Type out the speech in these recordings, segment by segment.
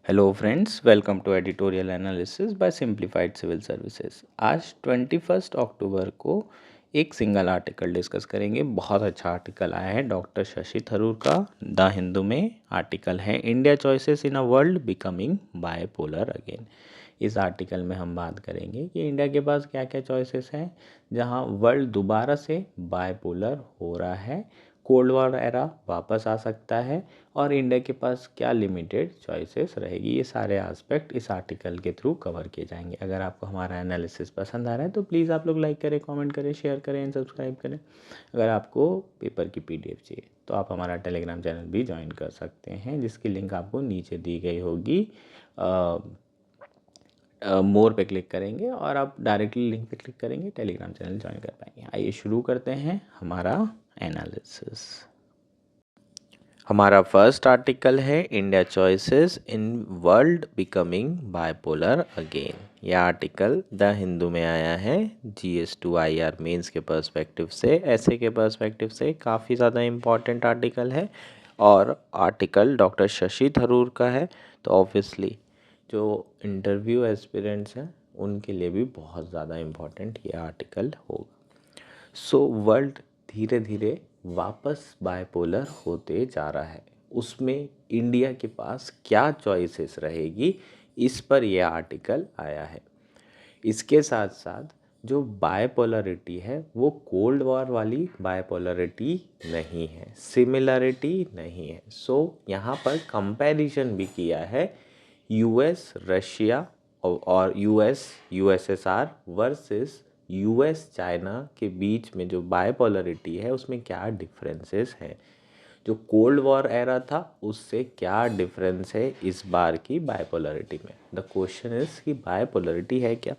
Hello friends, welcome to editorial analysis by simplified civil services. आज 21 अक्टूबर को एक single article discuss करेंगे। बहुत अच्छा आर्टिकल आया है डॉक्टर शशि थरूर का, द हिंदू में आर्टिकल है India choices in a world becoming bipolar again. इस आर्टिकल में हम बात करेंगे कि इंडिया के पास क्या क्या चॉइसेस हैं जहां वर्ल्ड दोबारा से बायपोलर हो रहा है, कोल्ड वॉर एरा वापस आ सकता है और इंडिया के पास क्या लिमिटेड चॉइसेस रहेगी। ये सारे एस्पेक्ट इस आर्टिकल के थ्रू कवर किए जाएंगे। अगर आपको हमारा एनालिसिस पसंद आ रहा है तो प्लीज़ आप लोग लाइक करें, कमेंट करें, शेयर करें एंड सब्सक्राइब करें। अगर आपको पेपर की पीडीएफ चाहिए तो आप हमारा टेलीग्राम चैनल भी ज्वाइन कर सकते हैं, जिसकी लिंक आपको नीचे दी गई होगी। मोर पे क्लिक करेंगे और आप डायरेक्टली लिंक पे क्लिक करेंगे, टेलीग्राम चैनल ज्वाइन कर पाएंगे। आइए शुरू करते हैं हमारा एनालिसिस। हमारा फर्स्ट आर्टिकल है India choices in world becoming bipolar again. यह आर्टिकल द हिंदू में आया है। GS2IR मेंस के पर्सपेक्टिव से, ऐसे के पर्सपेक्टिव से काफ़ी ज़्यादा इम्पॉर्टेंट आर्टिकल है और आर्टिकल डॉक्टर शशि थरूर का है, तो ऑब्वियसली जो इंटरव्यू एस्पिरेंट्स हैं उनके लिए भी बहुत ज़्यादा इम्पॉर्टेंट ये आर्टिकल होगा। सो वर्ल्ड धीरे धीरे वापस बायपोलर होते जा रहा है, उसमें इंडिया के पास क्या चॉइसेस रहेगी, इस पर यह आर्टिकल आया है। इसके साथ साथ जो बायपोलरिटी है वो कोल्ड वॉर वाली बायपोलरिटी नहीं है, सिमिलरिटी नहीं है। सो यहाँ पर कंपैरिजन भी किया है US रशिया और USSR वर्सेस US चाइना के बीच में जो बायपोलरिटी है उसमें क्या डिफरेंसेस हैं, जो कोल्ड वॉर एरा था उससे क्या डिफरेंस है इस बार की बायपोलरिटी में। द क्वेश्चन इज कि बायपोलरिटी है क्या।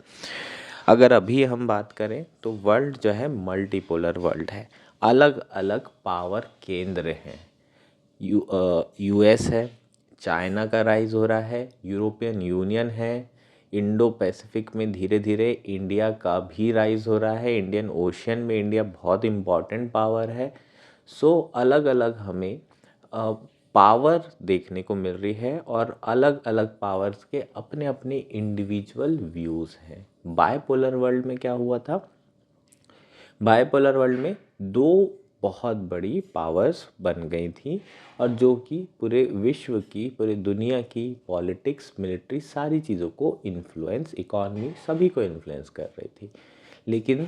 अगर अभी हम बात करें तो वर्ल्ड जो है मल्टीपोलर वर्ल्ड है, अलग अलग पावर केंद्र हैं। US है, चाइना का राइज हो रहा है, यूरोपियन यूनियन है, इंडो पैसिफिक में धीरे धीरे इंडिया का भी राइज हो रहा है, इंडियन ओशियन में इंडिया बहुत इम्पॉर्टेंट पावर है। सो अलग अलग हमें पावर देखने को मिल रही है और अलग अलग पावर्स के अपने अपने इंडिविजुअल व्यूज़ हैं। बायपोलर वर्ल्ड में क्या हुआ था, बायपोलर वर्ल्ड में दो बहुत बड़ी पावर्स बन गई थी और जो कि पूरे विश्व की, पूरी दुनिया की पॉलिटिक्स, मिलिट्री, सारी चीज़ों को इन्फ्लुएंस, इकॉनमी, सभी को इन्फ्लुएंस कर रही थी। लेकिन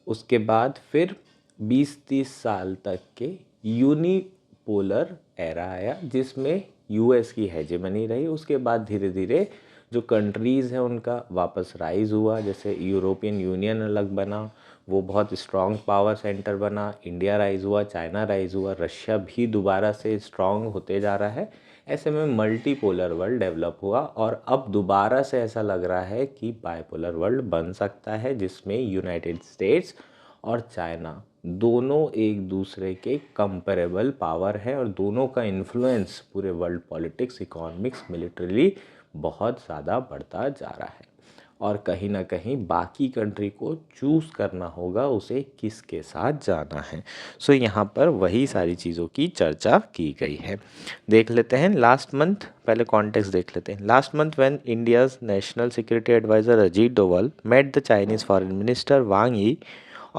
उसके बाद फिर 20-30 साल तक के यूनिपोलर एरा आया जिसमें US की हेजेमनी रही। उसके बाद धीरे धीरे जो कंट्रीज़ हैं उनका वापस राइज हुआ, जैसे यूरोपियन यूनियन अलग बना, वो बहुत स्ट्रॉन्ग पावर सेंटर बना, इंडिया राइज हुआ, चाइना राइज हुआ, रशिया भी दोबारा से स्ट्रॉन्ग होते जा रहा है। ऐसे में मल्टीपोलर वर्ल्ड डेवलप हुआ और अब दोबारा से ऐसा लग रहा है कि बायपोलर वर्ल्ड बन सकता है, जिसमें यूनाइटेड स्टेट्स और चाइना दोनों एक दूसरे के कंपेरेबल पावर है और दोनों का इन्फ्लुएंस पूरे वर्ल्ड पॉलिटिक्स, इकोनॉमिक्स, मिलिट्रीली बहुत ज़्यादा बढ़ता जा रहा है और कहीं ना कहीं बाकी कंट्री को चूज़ करना होगा उसे किसके साथ जाना है। सो यहाँ पर वही सारी चीज़ों की चर्चा की गई है। देख लेते हैं लास्ट मंथ, पहले कॉन्टेक्स्ट देख लेते हैं। Last month when India's national security adviser Ajit Doval met the Chinese foreign minister Wang Yi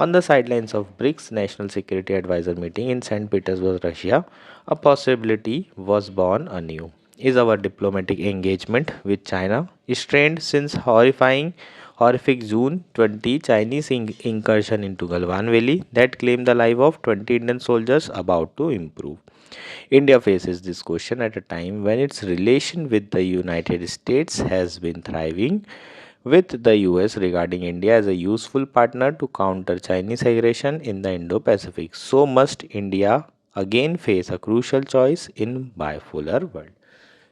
on the sidelines of BRICS National Security Advisor meeting in St. Petersburg, Russia, a possibility was born anew. Is our diplomatic engagement with China strained since horrific June 20 Chinese incursion into Galwan Valley that claimed the life of 20 Indian soldiers about to improve? India faces this question at a time when its relation with the United States has been thriving, with the US regarding India as a useful partner to counter Chinese aggression in the Indo-Pacific. So must India again face a crucial choice in bipolar world.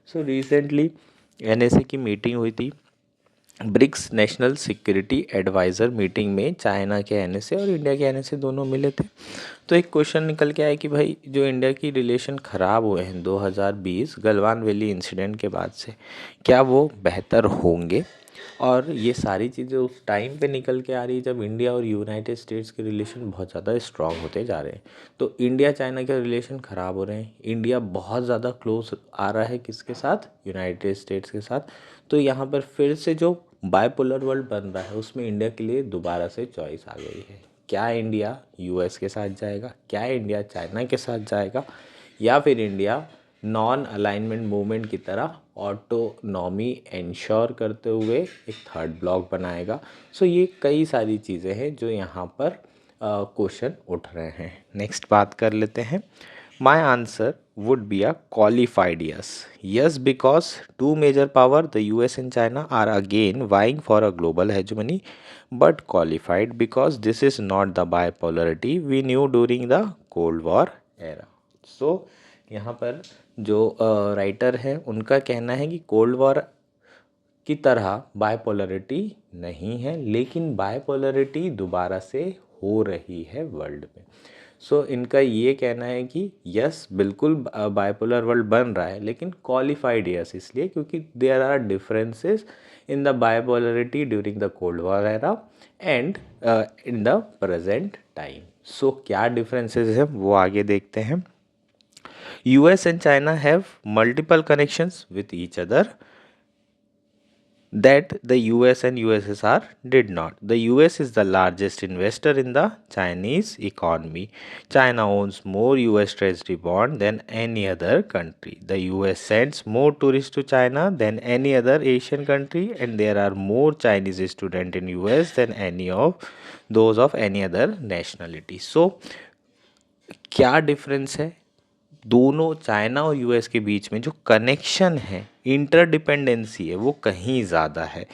So recently NSA की meeting हुई थी, BRICS national security advisor meeting में China के NSA और India के NSA दोनों मिले थे। तो एक क्वेश्चन निकल के आया कि भाई जो इंडिया की रिलेशन ख़राब हुए हैं 2020 गलवान वैली इंसिडेंट के बाद से, क्या वो बेहतर होंगे। और ये सारी चीज़ें उस टाइम पे निकल के आ रही है जब इंडिया और यूनाइटेड स्टेट्स के रिलेशन बहुत ज़्यादा स्ट्रांग होते जा रहे हैं। तो इंडिया चाइना के रिलेशन ख़राब हो रहे हैं, इंडिया बहुत ज़्यादा क्लोज आ रहा है किसके साथ, यूनाइटेड स्टेट्स के साथ। तो यहाँ पर फिर से जो बायपोलर वर्ल्ड बन रहा है उसमें इंडिया के लिए दोबारा से चॉइस आ गई है। क्या इंडिया यूएस के साथ जाएगा, क्या इंडिया चाइना के साथ जाएगा, या फिर इंडिया नॉन अलाइनमेंट मूवमेंट की तरह ऑटोनॉमी इंश्योर करते हुए एक थर्ड ब्लॉक बनाएगा। सो ये कई सारी चीज़ें हैं जो यहाँ पर क्वेश्चन उठ रहे हैं। नेक्स्ट बात कर लेते हैं। My answer would be a qualified yes. Yes, because two major power, the US and China, are again vying for a global hegemony, but qualified because this is not the bipolarity we knew during the Cold War era. So यहाँ पर जो writer है उनका कहना है कि cold war की तरह बायपोलरिटी नहीं है, लेकिन बायपोलरिटी दोबारा से हो रही है वर्ल्ड में। सो इनका ये कहना है कि यस बिल्कुल बायपोलर वर्ल्ड बन रहा है, लेकिन क्वालिफाइड यस इसलिए क्योंकि there are differences in the bipolarity during the cold war era and in the present time. So क्या डिफरेंसेस हैं वो आगे देखते हैं। US and China have multiple connections with each other that the US and USSR did not. The US is the largest investor in the Chinese economy. China owns more US Treasury bond than any other country. The US sends more tourists to China than any other Asian country, and there are more Chinese students in US than any of those of any other nationality. So क्या difference है दोनों China और US के बीच में? जो connection है, interdependency है, वो कहीं ज़्यादा है।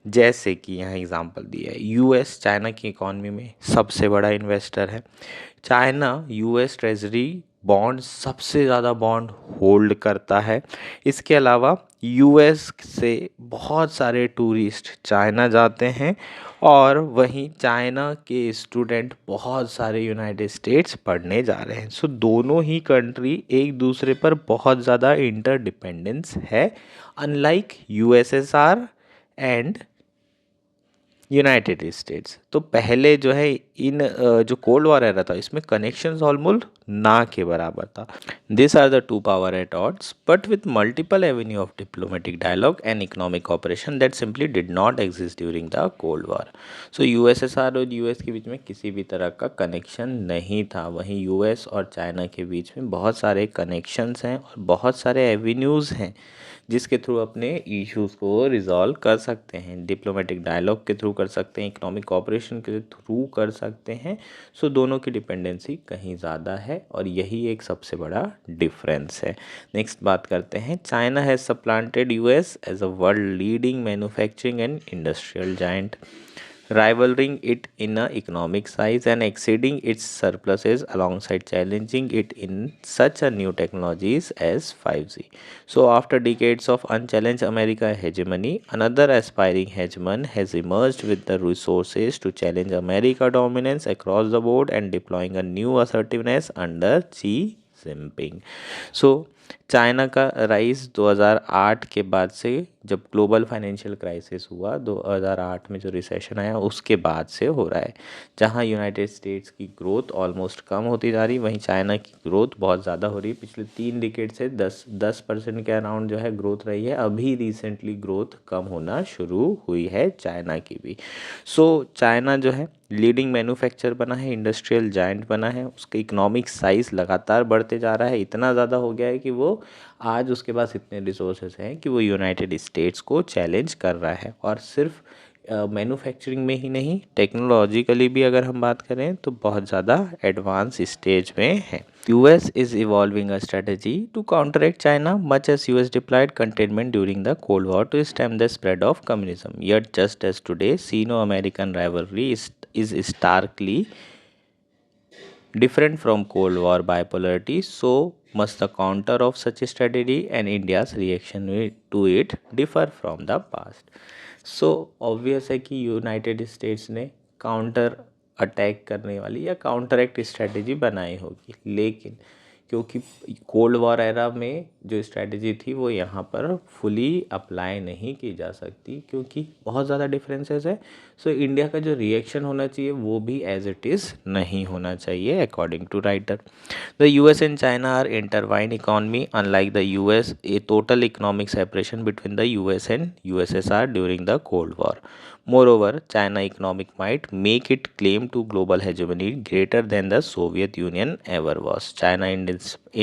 जैसे कि यहाँ एग्जांपल दिया है, यूएस चाइना की इकॉनमी में सबसे बड़ा इन्वेस्टर है। चाइना यूएस ट्रेजरी बॉन्ड सबसे ज़्यादा बॉन्ड होल्ड करता है। इसके अलावा यूएस से बहुत सारे टूरिस्ट चाइना जाते हैं और वहीं चाइना के स्टूडेंट बहुत सारे यूनाइटेड स्टेट्स पढ़ने जा रहे हैं। सो दोनों ही कंट्री एक दूसरे पर बहुत ज़्यादा इंटरडिपेंडेंस है, unlike USSR and United states. तो पहले जो है इन जो कोल्ड वॉर एरा था इसमें कनेक्शंस ऑलमोस्ट ना के बराबर था। This are the two power at odds but with multiple avenue of diplomatic dialogue and economic operation that simply did not exist during the cold war. So USSR और US के बीच में किसी भी तरह का कनेक्शन नहीं था, वहीं यूएस और चाइना के बीच में बहुत सारे कनेक्शंस हैं और बहुत सारे एवेन्यूज़ हैं जिसके थ्रू अपने इश्यूज़ को रिजॉल्व कर सकते हैं। डिप्लोमेटिक डायलॉग के थ्रू कर सकते हैं, इकोनॉमिक कॉपरेशन के थ्रू कर सकते हैं। सो दोनों की डिपेंडेंसी कहीं ज़्यादा है और यही एक सबसे बड़ा डिफरेंस है। नेक्स्ट बात करते हैं। China has supplanted US as a world leading manufacturing and industrial giant, rivaling it in economic size and exceeding its surpluses alongside challenging it in such a new technologies as 5G. So after decades of unchallenged America hegemony, another aspiring hegemon has emerged with the resources to challenge America dominance across the board and deploying a new assertiveness under Xi Jinping. So China का rise 2008 के बाद से, जब global financial crisis हुआ 2008 में जो recession आया उसके बाद से हो रहा है। जहां यूनाइटेड स्टेट्स की ग्रोथ ऑलमोस्ट कम होती जा रही, वहीं चाइना की ग्रोथ बहुत ज़्यादा हो रही। पिछले 3 डिकेड से 10% के अराउंड जो है ग्रोथ रही है। अभी रिसेंटली ग्रोथ कम होना शुरू हुई है चाइना की भी। सो चाइना जो है लीडिंग मैन्युफैक्चर बना है, इंडस्ट्रियल जायंट बना है, उसका इकोनॉमिक साइज़ लगातार बढ़ते जा रहा है। इतना ज़्यादा हो गया है कि वो आज उसके पास इतने रिसोर्सेज हैं कि वो यूनाइटेड स्टेट्स को चैलेंज कर रहा है। और सिर्फ मैन्युफैक्चरिंग में ही नहीं, टेक्नोलॉजिकली भी अगर हम बात करें तो बहुत ज़्यादा एडवांस स्टेज में है। US is evolving a strategy to counteract China, much as US deployed containment during the Cold War to stem the spread of communism. Yet, just as today, Sino-American rivalry is starkly different from Cold War bipolarity, so must the counter of such a strategy and India's reaction to it differ from the past. So obvious है कि United states ने counter attack करने वाली या counter act strategy बनाई होगी, लेकिन क्योंकि कोल्ड वॉर एरा में जो स्ट्रैटेजी थी वो यहाँ पर फुली अप्लाई नहीं की जा सकती क्योंकि बहुत ज़्यादा डिफरेंसेस है। सो इंडिया का जो रिएक्शन होना चाहिए वो भी एज इट इज़ नहीं होना चाहिए according to writer. The US and China are intertwined economy. Unlike the US, a total economic separation between the US and USSR during the Cold War. Moreover, China economic might make it claim to global hegemony greater than the Soviet Union ever was. China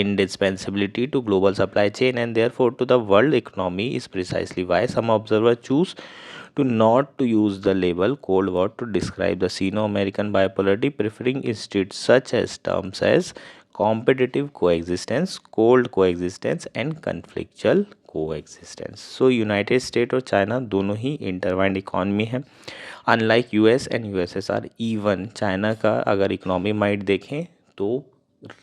indispensability to global supply chain and therefore to the world economy is precisely why some observers choose to not to use the label Cold War to describe the Sino-American bipolarity, preferring instead such as terms as competitive coexistence, cold coexistence and conflictual coexistence. So United state और China दोनों ही intertwined economy है। Unlike US and USSR, even China का अगर economy might देखें तो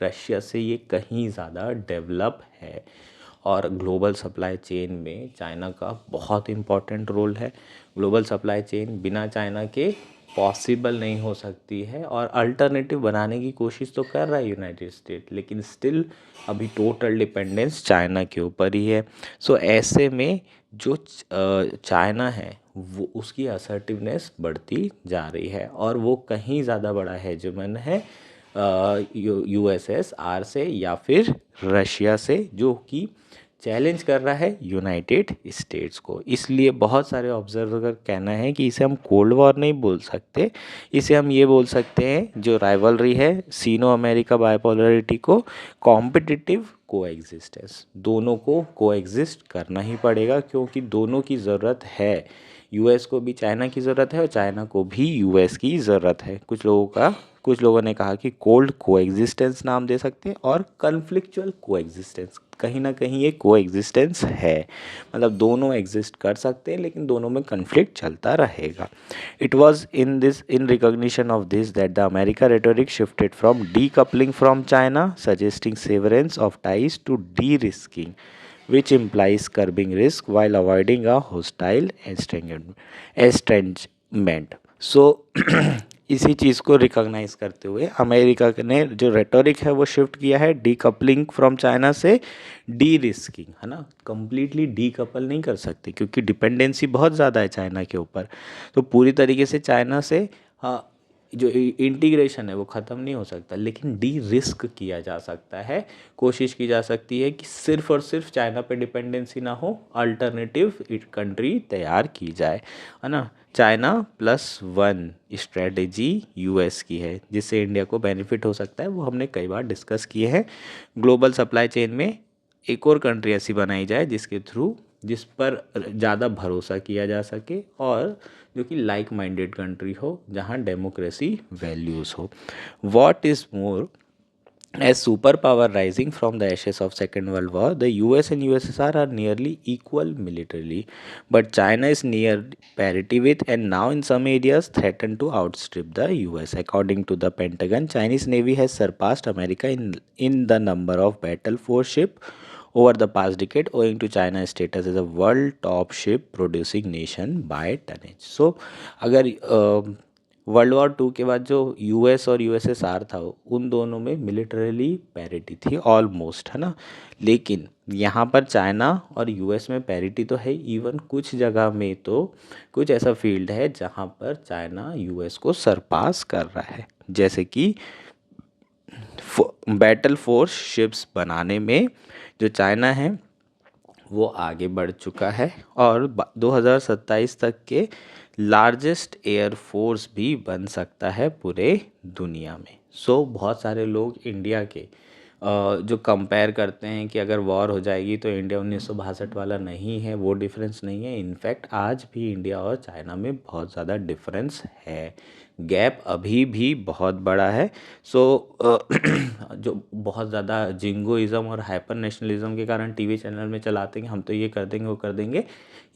Russia से ये कहीं ज़्यादा डेवलप है और ग्लोबल सप्लाई चेन में चाइना का बहुत इम्पॉर्टेंट रोल है। ग्लोबल सप्लाई चेन बिना चाइना के पॉसिबल नहीं हो सकती है और अल्टरनेटिव बनाने की कोशिश तो कर रहा है यूनाइटेड स्टेट, लेकिन स्टिल अभी टोटल डिपेंडेंस चाइना के ऊपर ही है। सो ऐसे में जो चाइना है वो उसकी असर्टिवनेस बढ़ती जा रही है और वो कहीं ज़्यादा बड़ा हेजेमन है यूएसएसआर से या फिर रशिया से, जो कि चैलेंज कर रहा है यूनाइटेड स्टेट्स को। इसलिए बहुत सारे ऑब्जर्वर का कहना है कि इसे हम कोल्ड वॉर नहीं बोल सकते, इसे हम ये बोल सकते हैं जो राइवलरी है सीनो अमेरिका बाइपोलरिटी को कॉम्पिटिटिव कोएग्जिस्टेंस। दोनों को कोएग्जिस्ट करना ही पड़ेगा क्योंकि दोनों की ज़रूरत है। यूएस को भी चाइना की ज़रूरत है और चाइना को भी यूएस की ज़रूरत है। कुछ लोगों ने कहा कि कोल्ड कोएग्जिस्टेंस नाम दे सकते हैं और कन्फ्लिक्चुअल कोएग्जिस्टेंस, कहीं ना कहीं ये कोएग्जिस्टेंस है, मतलब दोनों एग्जिस्ट कर सकते हैं लेकिन दोनों में कन्फ्लिक्ट चलता रहेगा। It was in recognition of this that the America rhetoric shifted from decoupling from China suggesting severance of ties to derisking which implies curbing risk while avoiding a hostile estrangement. So इसी चीज़ को recognise करते हुए America ने जो rhetoric है वो shift किया है डीकपलिंग फ्रॉम चाइना से डी रिस्किंग, है ना। कंप्लीटली डीकपल नहीं कर सकते क्योंकि डिपेंडेंसी बहुत ज़्यादा है चाइना के ऊपर, तो पूरी तरीके से चाइना से जो इंटीग्रेशन है वो ख़त्म नहीं हो सकता, लेकिन डी रिस्क किया जा सकता है। कोशिश की जा सकती है कि सिर्फ और सिर्फ चाइना पे डिपेंडेंसी ना हो, अल्टरनेटिव कंट्री तैयार की जाए, है ना। China plus one strategy US की है जिससे इंडिया को बेनिफिट हो सकता है, वो हमने कई बार डिस्कस किए हैं। ग्लोबल सप्लाई चेन में एक और कंट्री ऐसी बनाई जाए जिस पर ज़्यादा भरोसा किया जा सके और जो कि लाइक माइंडेड कंट्री हो, जहाँ डेमोक्रेसी वैल्यूज़ हो। What is more, as superpower rising from the ashes of Second World War, the US and USSR are nearly equal militarily, but China is near parity with and now in some areas threatened to outstrip the US. According to the Pentagon, Chinese Navy has surpassed America in the number of battle force ship over the past decade, owing to China's status as a world top ship producing nation by tonnage. So, अगर world war to के बाद जो US और USSR था उन दोनों में militarily parity थी ऑलमोस्ट, है ना। लेकिन यहाँ पर चाइना और यूएस में पैरिटी तो है, इवन कुछ जगह में तो कुछ ऐसा फील्ड है जहाँ पर चाइना यूएस को सरपास कर रहा है, जैसे कि बैटल फोर्स शिप्स बनाने में जो चाइना है वो आगे बढ़ चुका है और 2027 तक के लार्जेस्ट एयर फोर्स भी बन सकता है पूरे दुनिया में। सो बहुत सारे लोग इंडिया के जो कंपेयर करते हैं कि अगर वॉर हो जाएगी तो इंडिया 1962 वाला नहीं है, वो डिफरेंस नहीं है। इनफैक्ट आज भी इंडिया और चाइना में बहुत ज़्यादा डिफरेंस है, गैप अभी भी बहुत बड़ा है। सो जो बहुत ज़्यादा जिंगोइज़म और हाइपर नेशनलिज्म के कारण टीवी चैनल में चलाते हैं हम तो ये कर देंगे वो कर देंगे,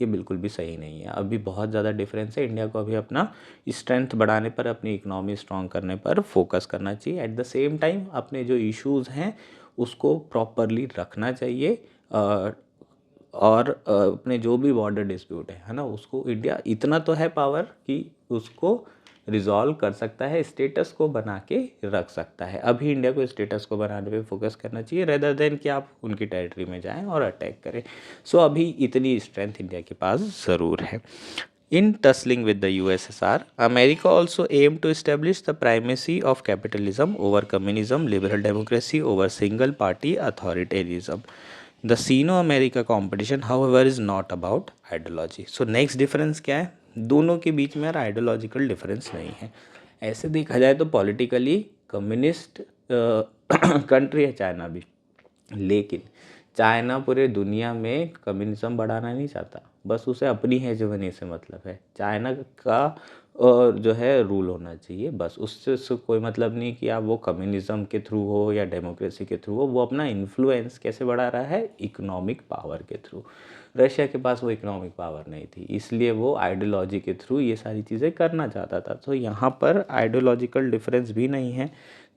ये बिल्कुल भी सही नहीं है। अभी बहुत ज़्यादा डिफरेंस है। इंडिया को अभी अपना स्ट्रेंथ बढ़ाने पर, अपनी इकोनॉमी स्ट्रॉन्ग करने पर फोकस करना चाहिए। एट द सेम टाइम अपने जो इश्यूज़ हैं उसको प्रॉपरली रखना चाहिए और अपने जो भी बॉर्डर डिस्प्यूट है ना, उसको इंडिया इतना तो है पावर कि उसको रिजॉल्व कर सकता है, स्टेटस को बना के रख सकता है। अभी इंडिया को स्टेटस को बनाने पे फोकस करना चाहिए रेदर देन कि आप उनकी टेरिटरी में जाएं और अटैक करें। सो अभी इतनी स्ट्रेंथ इंडिया के पास ज़रूर है। In tussling with the USSR, America also aimed to establish the primacy of capitalism over communism, liberal democracy over single party authoritarianism. The Sino-America competition, however, is not about ideology. So next difference क्या है? दोनों के बीच में यार ideological difference नहीं है। ऐसे देखा जाए तो पॉलिटिकली कम्युनिस्ट कंट्री है चाइना भी, लेकिन चाइना पूरे दुनिया में कम्युनिज्म बढ़ाना नहीं चाहता, बस उसे अपनी हेजेमनी से मतलब है। चाइना का जो है रूल होना चाहिए, बस उससे कोई मतलब नहीं कि आप वो कम्युनिज्म के थ्रू हो या डेमोक्रेसी के थ्रू हो। वो अपना इन्फ्लुएंस कैसे बढ़ा रहा है? इकोनॉमिक पावर के थ्रू। रशिया के पास वो इकोनॉमिक पावर नहीं थी, इसलिए वो आइडियोलॉजी के थ्रू ये सारी चीज़ें करना चाहता था। तो यहाँ पर आइडियोलॉजिकल डिफरेंस भी नहीं है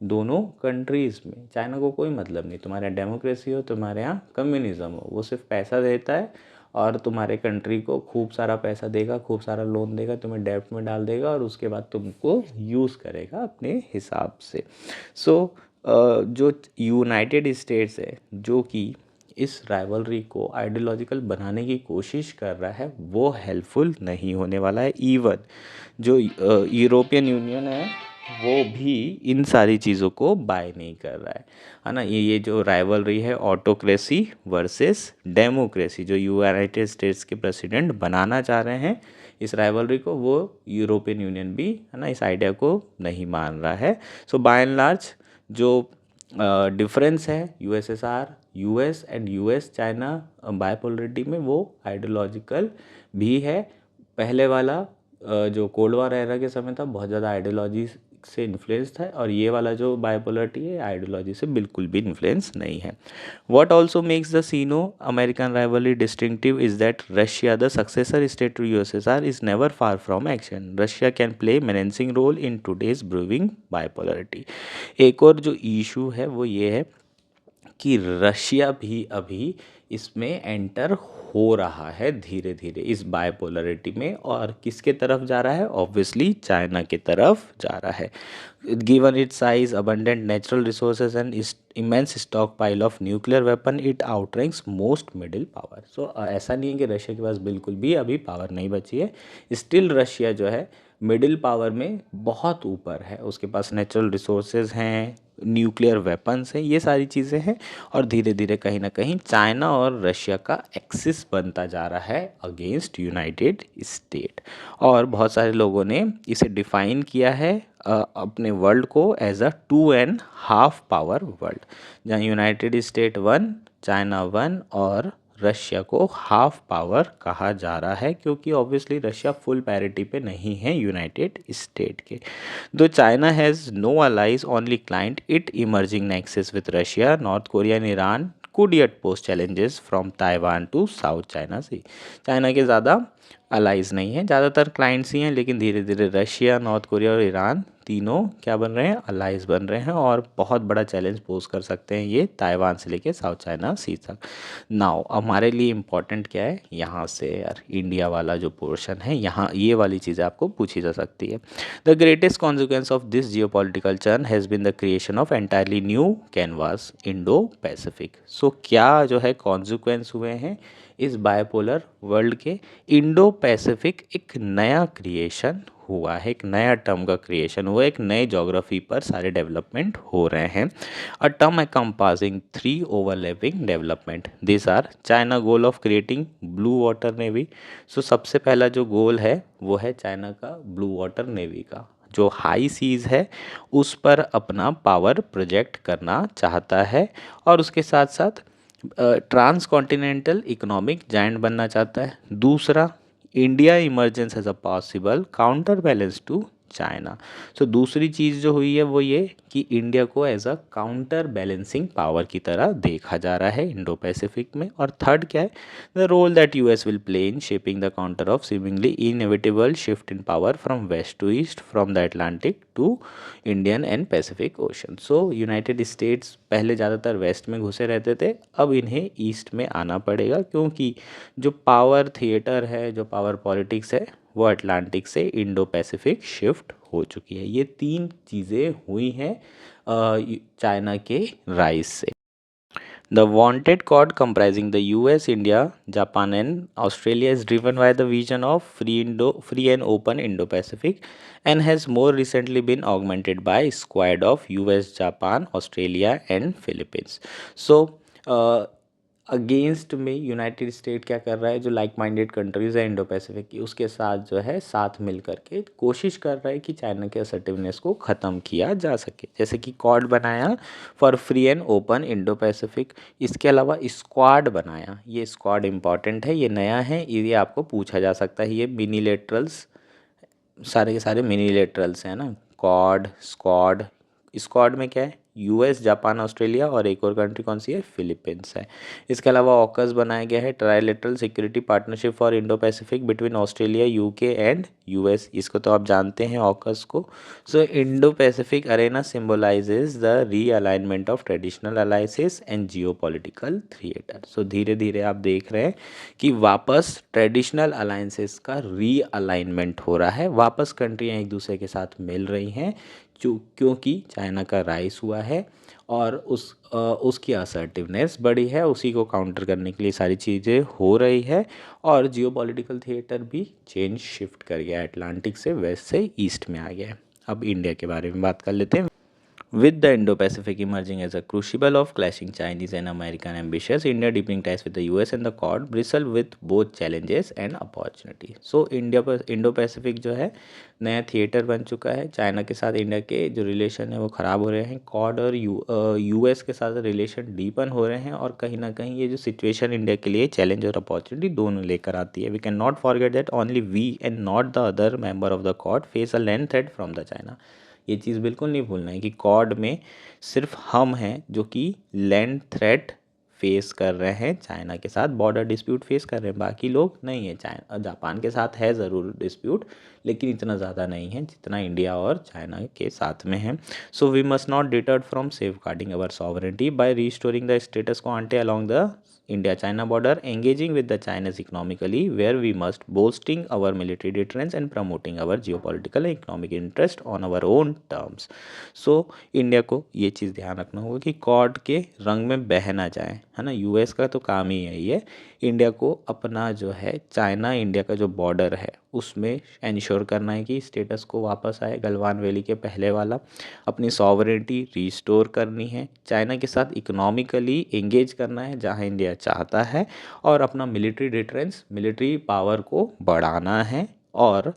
दोनों कंट्रीज़ में। चाइना को कोई मतलब नहीं तुम्हारे यहाँ डेमोक्रेसी हो, तुम्हारे यहाँ कम्युनिज्म हो। वो सिर्फ पैसा देता है और तुम्हारे कंट्री को खूब सारा पैसा देगा, खूब सारा लोन देगा, तुम्हें डेब्ट में डाल देगा और उसके बाद तुमको यूज़ करेगा अपने हिसाब से। सो जो यूनाइटेड स्टेट्स है जो कि इस राइवलरी को आइडियोलॉजिकल बनाने की कोशिश कर रहा है, वो हेल्पफुल नहीं होने वाला है। इवन जो यूरोपियन यूनियन है वो भी इन सारी चीज़ों को बाय नहीं कर रहा है ना। ये जो राइवलरी है ऑटोक्रेसी वर्सेस डेमोक्रेसी, जो यूनाइटेड स्टेट्स के प्रेसिडेंट बनाना चाह रहे हैं इस राइवलरी को, वो यूरोपियन यूनियन भी है ना इस आइडिया को नहीं मान रहा है। सो बाय एंड लार्ज जो डिफरेंस है USSR, US and US China bipolarity में, वो आइडियोलॉजिकल भी है। पहले वाला जो कोल्ड वॉर एरा के समय था बहुत ज़्यादा आइडियोलॉजी से इन्फ्लुएंस था, और ये वाला जो बायपोलरिटी है आइडियोलॉजी से बिल्कुल भी इन्फ्लुएंस नहीं है। What also makes the Sino-American rivalry distinctive is that Russia, the successor state to USSR, is never far from action. Russia can play menacing role in today's brewing bipolarity. एक और जो issue है वो ये है कि रशिया भी अभी इसमें एंटर हो रहा है धीरे धीरे इस बायपोलरिटी में, और किसके तरफ जा रहा है? ऑब्वियसली चाइना की तरफ जा रहा है। Given its size, abundant natural resources and immense stockpile of nuclear weapon, it outranks most middle power. So ऐसा नहीं है कि रशिया के पास बिल्कुल भी अभी पावर नहीं बची है। स्टिल रशिया जो है मिडिल पावर में बहुत ऊपर है, उसके पास नेचुरल रिसोर्सेज हैं, न्यूक्लियर वेपन्स हैं, ये सारी चीज़ें हैं, और धीरे धीरे कहीं ना कहीं चाइना और रशिया का एक्सिस बनता जा रहा है अगेंस्ट यूनाइटेड स्टेट। और बहुत सारे लोगों ने इसे डिफाइन किया है अपने वर्ल्ड को एज अ 2.5 पावर वर्ल्ड, जहाँ यूनाइटेड स्टेट 1, चाइना 1 और रशिया को हाफ पावर कहा जा रहा है, क्योंकि ऑब्वियसली रशिया फुल पैरिटी पे नहीं है यूनाइटेड स्टेट के। दो China has no allies only client it emerging nexus with Russia, North Korea and Iran could yet pose challenges from Taiwan to South China Sea। China के ज़्यादा allies नहीं है, ज़्यादातर क्लाइंट्स ही हैं, लेकिन धीरे धीरे रशिया, नॉर्थ कोरिया और ईरान तीनों क्या बन रहे हैं? अलाइज बन रहे हैं, और बहुत बड़ा चैलेंज पोज कर सकते हैं ये ताइवान से लेके साउथ चाइना सी तक। नाउ हमारे लिए इम्पॉर्टेंट क्या है यहाँ से यार? इंडिया वाला जो पोर्शन है, यहाँ ये वाली चीज़ें आपको पूछी जा सकती है। The greatest consequence of this geopolitical turn has been the creation of entirely new canvas Indo Pacific. So क्या जो है कॉन्सिक्वेंस हुए हैं इस बायपोलर वर्ल्ड के? इंडो पैसिफिक एक नया क्रिएशन हुआ है, एक नया टर्म का क्रिएशन हुआ है, एक नए जोग्राफी पर सारे डेवलपमेंट हो रहे हैं। A term encompassing 3 overlapping development, this are China goal of creating blue water navy. So सबसे पहला जो गोल है वो है चाइना का ब्लू वाटर नेवी का, जो हाई सीज़ है उस पर अपना पावर प्रोजेक्ट करना चाहता है, और उसके साथ साथ ट्रांस कॉन्टिनेंटल इकोनॉमिक जायंट बनना चाहता है। दूसरा, India emergence as a possible counterbalance to China. So दूसरी चीज़ जो हुई है वो ये कि इंडिया को as a counter balancing power की तरह देखा जा रहा है इंडो पैसिफिक में। और थर्ड क्या है? The role that US will play in shaping the counter of seemingly inevitable shift in power from west to east, from the Atlantic to Indian and Pacific ocean. So United States पहले ज़्यादातर waste में घुसे रहते थे, अब इन्हें east में आना पड़ेगा, क्योंकि जो पावर थिएटर है, जो पावर पॉलिटिक्स है, वो अटलांटिक से इंडो पैसिफिक शिफ्ट हो चुकी है। ये 3 चीज़ें हुई हैं चाइना के राइज से। The wanted Quad, comprising the US, India, Japan, and Australia, is driven by the vision of free and open Indo-Pacific, and has more recently been augmented by Squad of US, Japan, Australia, and Philippines. So, against में United state क्या कर रहा है, जो like minded countries है Indo Pacific की, उसके साथ जो है साथ मिल करके कोशिश कर रहा है कि चाइना के असर्टिवनेस को ख़त्म किया जा सके। जैसे कि क्वाड बनाया for free and open Indo Pacific, इसके अलावा स्क्वाड बनाया। ये स्क्वाड इंपॉर्टेंट है, ये नया है, ये आपको पूछा जा सकता है। ये मिनीलेटरल्स, सारे के सारे मिनीलेटरल्स हैं ना, क्वाड, स्क्वाड। स्क्वाड में क्या है, यूएस, जापान, ऑस्ट्रेलिया और एक और कंट्री कौन सी है, फिलीपींस है। इसके अलावा ऑकस बनाया गया है, trilateral security partnership for Indo Pacific between Australia, UK and US. इसको तो आप जानते हैं ऑकस को। So Indo Pacific arena symbolises the realignment of traditional alliances and geopolitical theatre. So धीरे धीरे आप देख रहे हैं कि वापस ट्रेडिशनल अलाइंसेस का रीअलाइनमेंट हो रहा है, वापस कंट्रियाँ एक दूसरे के साथ मिल रही हैं, क्योंकि चाइना का राइज हुआ है और उसकी असर्टिवनेस बढ़ी है। उसी को काउंटर करने के लिए सारी चीज़ें हो रही है, और जियोपॉलिटिकल थिएटर भी चेंज शिफ्ट कर गया है, अटलांटिक से वेस्ट से ईस्ट में आ गया है। अब इंडिया के बारे में बात कर लेते हैं। With the Indo-Pacific emerging as a crucible of clashing Chinese and American ambitions, India deepening ties with the US and the Quad bristle with both challenges and opportunity. So Indo-Pacific जो है नया थिएटर बन चुका है। China के साथ India के जो रिलेशन है वो ख़राब हो रहे हैं, क्वाड और यूएस के साथ रिलेशन डीपन हो रहे हैं, और कहीं ना कहीं ये जो सिचुएशन इंडिया के लिए चैलेंज और अपॉर्चुनिटी दोनों लेकर आती है। We can not forget that only we and not the other member of the quad face a land threat from the China. ये चीज़ बिल्कुल नहीं भूलना है कि क्वाड में सिर्फ हम हैं जो कि लैंड थ्रेट फेस कर रहे हैं, चाइना के साथ बॉर्डर डिस्प्यूट फेस कर रहे हैं, बाकी लोग नहीं है। चाइना जापान के साथ है ज़रूर डिस्प्यूट, लेकिन इतना ज़्यादा नहीं है जितना इंडिया और चाइना के साथ में है। So we must not deterred from safeguarding our sovereignty by restoring the status quo ante along the India-China border, engaging with the China's economically, where we must boosting our military deterrence and promoting our geopolitical and economic interest on our own terms. So India को ये चीज़ ध्यान रखना होगा कि cord के रंग में बह ना जाए, है ना। यूएस का तो काम ही यही है, इंडिया को अपना जो है चाइना इंडिया का जो बॉर्डर है उसमें इंश्योर करना है कि स्टेटस को वापस आए गलवान वैली के पहले वाला, अपनी सॉवरेनिटी रिस्टोर करनी है, चाइना के साथ इकोनॉमिकली एंगेज करना है जहां इंडिया चाहता है, और अपना मिलिट्री डिटरेंस, मिलिट्री पावर को बढ़ाना है, और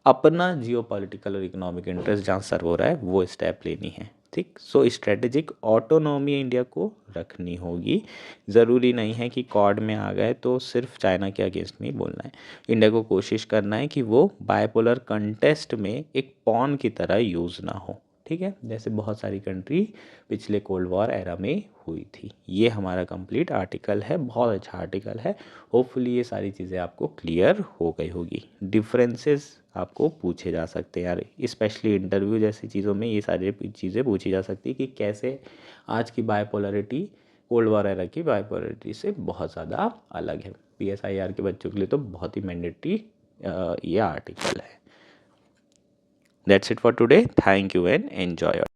अपना जियोपॉलिटिकल और इकोनॉमिक इंटरेस्ट जहाँ सर्व हो रहा है वो स्टेप लेनी है। ठीक, सो स्ट्रेटेजिक ऑटोनॉमी इंडिया को रखनी होगी। ज़रूरी नहीं है कि क्वाड में आ गए तो सिर्फ चाइना के अगेंस्ट में ही बोलना है। इंडिया को कोशिश करना है कि वो बायपोलर कंटेस्ट में एक पॉन की तरह यूज़ ना हो। ठीक है, जैसे बहुत सारी कंट्री पिछले कोल्ड वॉर एरा में हुई थी। ये हमारा कंप्लीट आर्टिकल है, बहुत अच्छा आर्टिकल है। होपफुली ये सारी चीज़ें आपको क्लियर हो गई होगी। डिफरेंसेस आपको पूछे जा सकते हैं यार, स्पेशली इंटरव्यू जैसी चीज़ों में ये सारी चीज़ें पूछी जा सकती है कि कैसे आज की बायपोलरिटी कोल्ड वॉर एरा की बायपोलरिटी से बहुत ज़्यादा अलग है। PSIR के बच्चों के लिए तो बहुत ही मैंडेटरी ये आर्टिकल है। That's it for today. Thank you and enjoy your